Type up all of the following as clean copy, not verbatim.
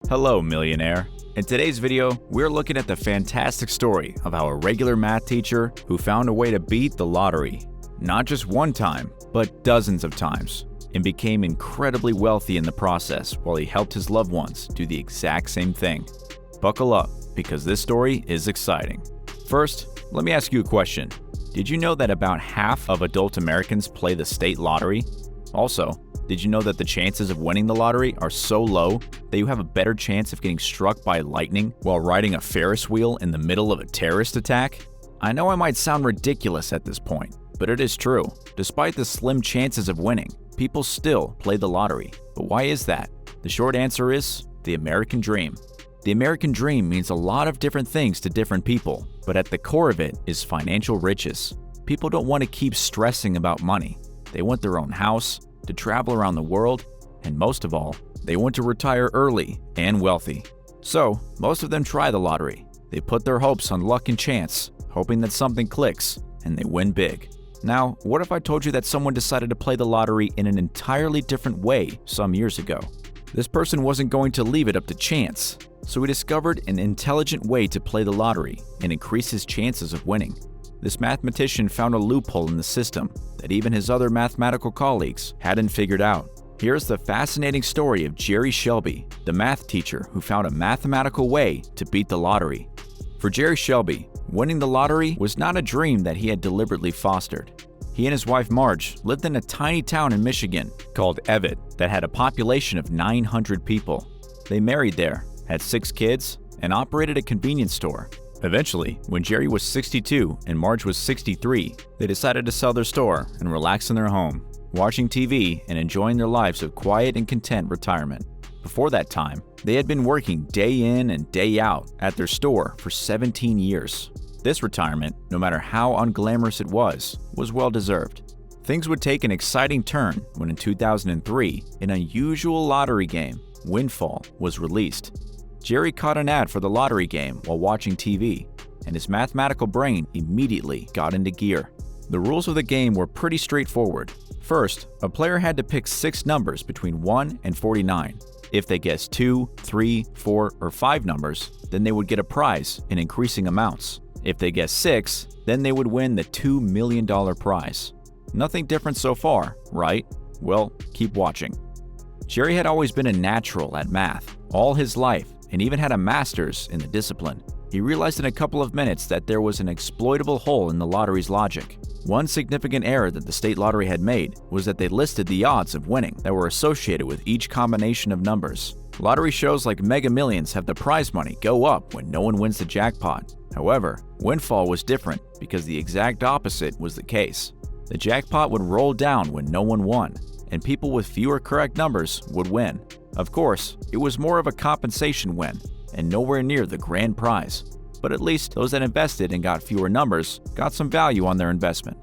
Hello, Millionaire. In today's video, we're looking at the fantastic story of how a regular math teacher who found a way to beat the lottery, not just one time, but dozens of times, and became incredibly wealthy in the process while he helped his loved ones do the exact same thing. Buckle up, because this story is exciting. First, let me ask you a question. Did you know that about half of adult Americans play the state lottery? Also, did you know that the chances of winning the lottery are so low that you have a better chance of getting struck by lightning while riding a Ferris wheel in the middle of a terrorist attack? I know I might sound ridiculous at this point, but it is true. Despite the slim chances of winning, people still play the lottery. But why is that? The short answer is the American dream. The American dream means a lot of different things to different people, but at the core of it is financial riches. People don't want to keep stressing about money. They want their own house, to travel around the world, and most of all, they want to retire early and wealthy. So, most of them try the lottery. They put their hopes on luck and chance, hoping that something clicks, and they win big. Now, what if I told you that someone decided to play the lottery in an entirely different way some years ago? This person wasn't going to leave it up to chance, so he discovered an intelligent way to play the lottery and increase his chances of winning. This mathematician found a loophole in the system that even his other mathematical colleagues hadn't figured out. Here's the fascinating story of Jerry Selby, the math teacher who found a mathematical way to beat the lottery. For Jerry Selby, winning the lottery was not a dream that he had deliberately fostered. He and his wife Marge lived in a tiny town in Michigan called Evett that had a population of 900 people. They married there, had 6 kids, and operated a convenience store. Eventually, when Jerry was 62 and Marge was 63, they decided to sell their store and relax in their home, watching TV and enjoying their lives of quiet and content retirement. Before that time, they had been working day in and day out at their store for 17 years. This retirement, no matter how unglamorous it was well-deserved. Things would take an exciting turn when in 2003, an unusual lottery game, Windfall, was released. Jerry caught an ad for the lottery game while watching TV, and his mathematical brain immediately got into gear. The rules of the game were pretty straightforward. First, a player had to pick 6 numbers between 1 and 49. If they guessed 2, 3, 4, or 5 numbers, then they would get a prize in increasing amounts. If they guessed 6, then they would win the $2 million prize. Nothing different so far, right? Well, keep watching. Jerry had always been a natural at math all his life, and even had a master's in the discipline. He realized in a couple of minutes that there was an exploitable hole in the lottery's logic. One significant error that the state lottery had made was that they listed the odds of winning that were associated with each combination of numbers. Lottery shows like Mega Millions have the prize money go up when no one wins the jackpot. However, Windfall was different because the exact opposite was the case. The jackpot would roll down when no one won, and people with fewer correct numbers would win. Of course, it was more of a compensation win, and nowhere near the grand prize. But at least those that invested and got fewer numbers got some value on their investment.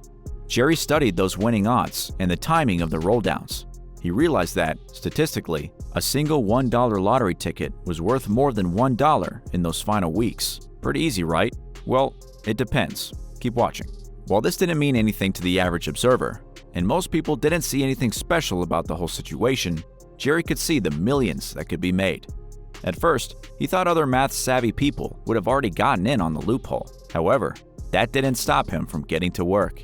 Jerry studied those winning odds and the timing of the rolldowns. He realized that, statistically, a single $1 lottery ticket was worth more than $1 in those final weeks. Pretty easy, right? Well, it depends. Keep watching. While this didn't mean anything to the average observer, and most people didn't see anything special about the whole situation, Jerry could see the millions that could be made. At first, he thought other math-savvy people would have already gotten in on the loophole. However, that didn't stop him from getting to work.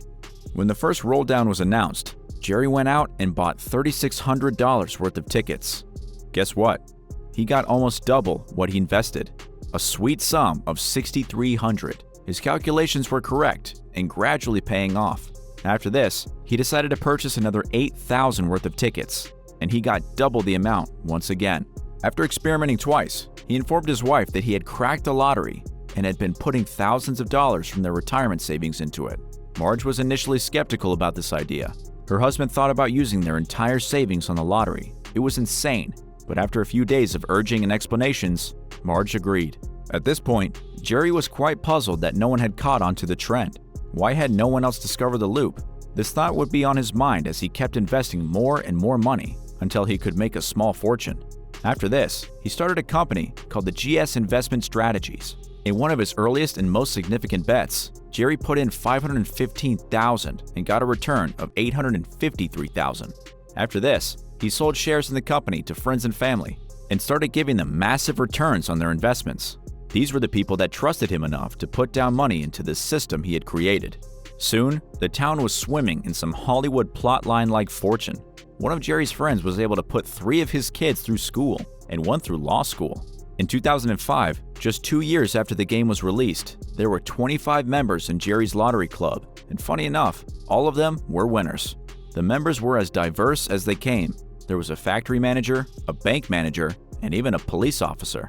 When the first roll-down was announced, Jerry went out and bought $3,600 worth of tickets. Guess what? He got almost double what he invested, a sweet sum of $6,300. His calculations were correct and gradually paying off. After this, he decided to purchase another $8,000 worth of tickets, and he got double the amount once again. After experimenting twice, he informed his wife that he had cracked the lottery and had been putting thousands of dollars from their retirement savings into it. Marge was initially skeptical about this idea. Her husband thought about using their entire savings on the lottery. It was insane, but after a few days of urging and explanations, Marge agreed. At this point, Jerry was quite puzzled that no one had caught on to the trend. Why had no one else discovered the loop? This thought would be on his mind as he kept investing more and more money until he could make a small fortune. After this, he started a company called the GS Investment Strategies. In one of his earliest and most significant bets, Jerry put in $515,000 and got a return of $853,000. After this, he sold shares in the company to friends and family and started giving them massive returns on their investments. These were the people that trusted him enough to put down money into this system he had created. Soon, the town was swimming in some Hollywood plotline-like fortune. One of Jerry's friends was able to put 3 of his kids through school and 1 through law school. In 2005, just 2 years after the game was released, there were 25 members in Jerry's lottery club, and funny enough, all of them were winners. The members were as diverse as they came. There was a factory manager, a bank manager, and even a police officer.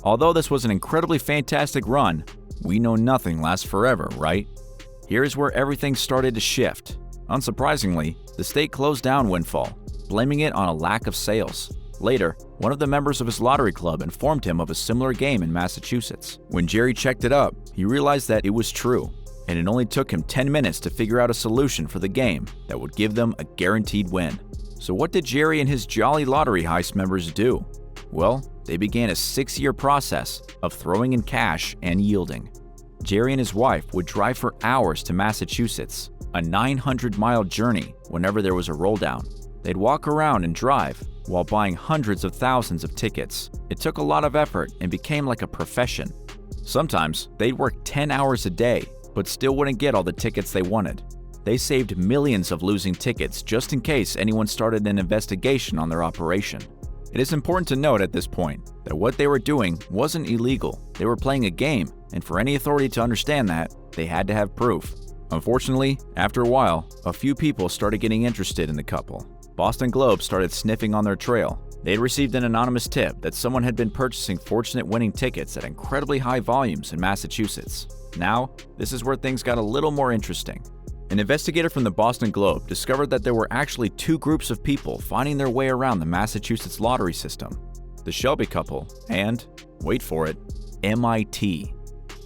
Although this was an incredibly fantastic run, we know nothing lasts forever, right? Here's where everything started to shift. Unsurprisingly, the state closed down Windfall, blaming it on a lack of sales. Later, one of the members of his lottery club informed him of a similar game in Massachusetts. When Jerry checked it up, he realized that it was true, and it only took him 10 minutes to figure out a solution for the game that would give them a guaranteed win. So what did Jerry and his Jolly Lottery Heist members do? Well, they began a 6-year process of throwing in cash and yielding. Jerry and his wife would drive for hours to Massachusetts, a 900-mile journey whenever there was a rolldown. They'd walk around and drive while buying hundreds of thousands of tickets. It took a lot of effort and became like a profession. Sometimes they'd work 10 hours a day, but still wouldn't get all the tickets they wanted. They saved millions of losing tickets just in case anyone started an investigation on their operation. It is important to note at this point that what they were doing wasn't illegal. They were playing a game, and for any authority to understand that, they had to have proof. Unfortunately, after a while, a few people started getting interested in the couple. Boston Globe started sniffing on their trail. They had received an anonymous tip that someone had been purchasing fortunate winning tickets at incredibly high volumes in Massachusetts. Now, this is where things got a little more interesting. An investigator from the Boston Globe discovered that there were actually 2 groups of people finding their way around the Massachusetts lottery system: the Selby couple and, wait for it, MIT.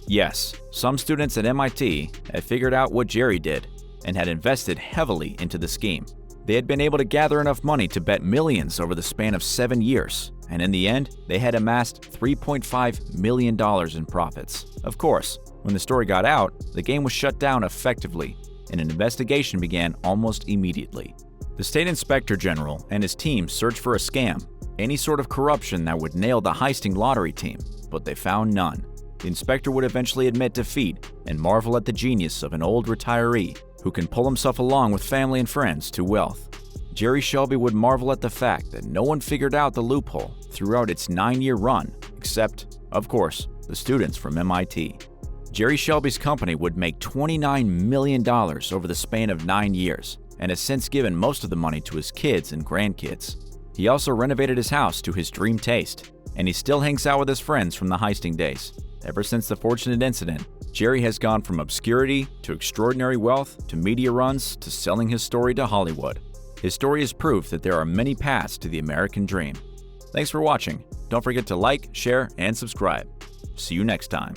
Yes, some students at MIT had figured out what Jerry did and had invested heavily into the scheme. They had been able to gather enough money to bet millions over the span of 7 years, and in the end, they had amassed $3.5 million in profits. Of course, when the story got out, the game was shut down effectively, and an investigation began almost immediately. The state inspector general and his team searched for a scam, any sort of corruption that would nail the heisting lottery team, but they found none. The inspector would eventually admit defeat and marvel at the genius of an old retiree who can pull himself along with family and friends to wealth. Jerry Selby would marvel at the fact that no one figured out the loophole throughout its 9-year run, except, of course, the students from MIT. Jerry Selby's company would make $29 million over the span of 9 years, and has since given most of the money to his kids and grandkids. He also renovated his house to his dream taste, and he still hangs out with his friends from the heisting days. Ever since the fortunate incident, Jerry has gone from obscurity to extraordinary wealth to media runs to selling his story to Hollywood. His story is proof that there are many paths to the American dream. Thanks for watching. Don't forget to like, share, and subscribe. See you next time.